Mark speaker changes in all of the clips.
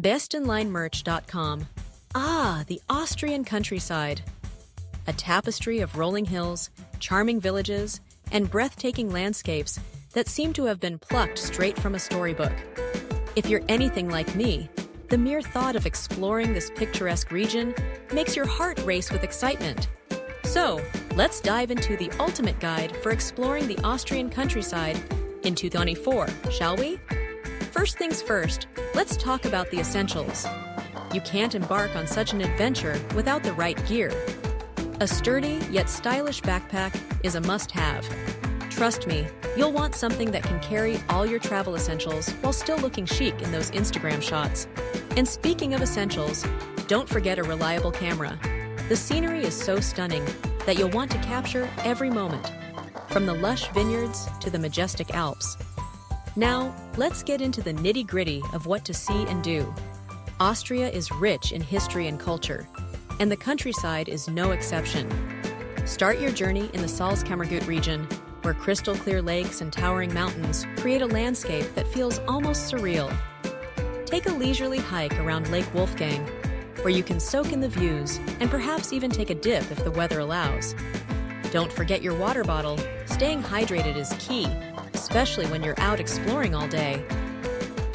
Speaker 1: bestonlinemerch.com. Ah, the Austrian countryside. A tapestry of rolling hills, charming villages, and breathtaking landscapes that seem to have been plucked straight from a storybook. If you're anything like me, the mere thought of exploring this picturesque region makes your heart race with excitement. So, let's dive into the ultimate guide for exploring the Austrian countryside in 2024, shall we? First things first, let's talk about the essentials. You can't embark on such an adventure without the right gear. A sturdy yet stylish backpack is a must-have. Trust me, you'll want something that can carry all your travel essentials while still looking chic in those Instagram shots. And speaking of essentials, don't forget a reliable camera. The scenery is so stunning that you'll want to capture every moment, from the lush vineyards to the majestic Alps. Now, let's get into the nitty-gritty of what to see and do. Austria is rich in history and culture, and the countryside is no exception. Start your journey in the Salzkammergut region, where crystal-clear lakes and towering mountains create a landscape that feels almost surreal. Take a leisurely hike around Lake Wolfgang, where you can soak in the views and perhaps even take a dip if the weather allows. Don't forget your water bottle. Staying hydrated is key, especially when you're out exploring all day.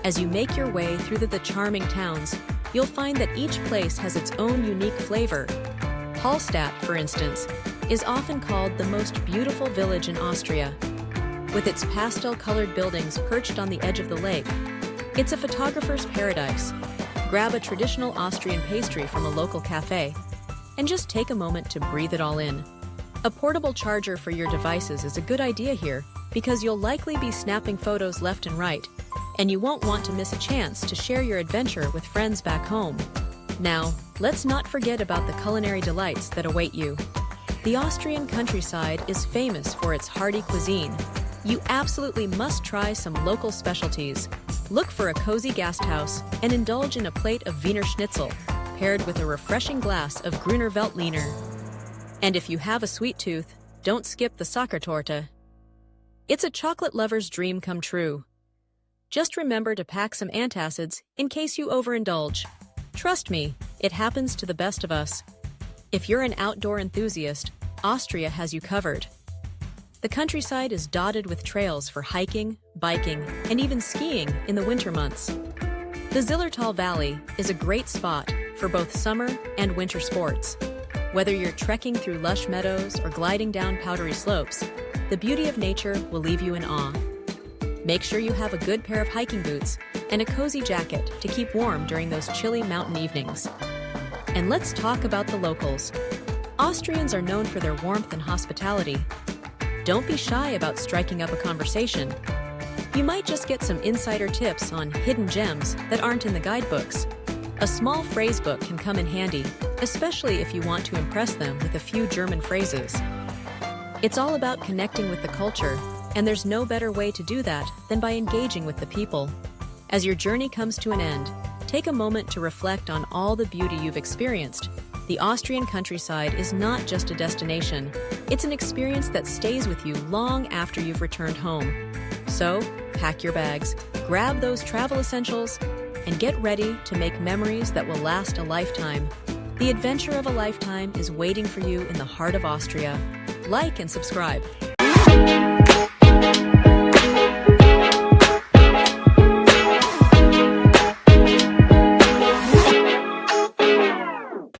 Speaker 1: As you make your way through the charming towns, you'll find that each place has its own unique flavor. Hallstatt, for instance, is often called the most beautiful village in Austria. With its pastel-colored buildings perched on the edge of the lake, it's a photographer's paradise. Grab a traditional Austrian pastry from a local cafe, and just take a moment to breathe it all in. A portable charger for your devices is a good idea here, because you'll likely be snapping photos left and right, and you won't want to miss a chance to share your adventure with friends back home. Now, let's not forget about the culinary delights that await you. The Austrian countryside is famous for its hearty cuisine. You absolutely must try some local specialties. Look for a cozy gasthouse and indulge in a plate of Wiener Schnitzel, paired with a refreshing glass of Grüner Veltliner. And if you have a sweet tooth, don't skip the Sachertorte. It's a chocolate lover's dream come true. Just remember to pack some antacids in case you overindulge. Trust me, it happens to the best of us. If you're an outdoor enthusiast, Austria has you covered. The countryside is dotted with trails for hiking, biking, and even skiing in the winter months. The Zillertal Valley is a great spot for both summer and winter sports. Whether you're trekking through lush meadows or gliding down powdery slopes, the beauty of nature will leave you in awe. Make sure you have a good pair of hiking boots and a cozy jacket to keep warm during those chilly mountain evenings. And let's talk about the locals. Austrians are known for their warmth and hospitality. Don't be shy about striking up a conversation. You might just get some insider tips on hidden gems that aren't in the guidebooks. A small phrase book can come in handy, especially if you want to impress them with a few German phrases. It's all about connecting with the culture, and there's no better way to do that than by engaging with the people. As your journey comes to an end, take a moment to reflect on all the beauty you've experienced. The Austrian countryside is not just a destination, it's an experience that stays with you long after you've returned home. So, pack your bags, grab those travel essentials, and get ready to make memories that will last a lifetime. The adventure of a lifetime is waiting for you in the heart of Austria. Like and subscribe.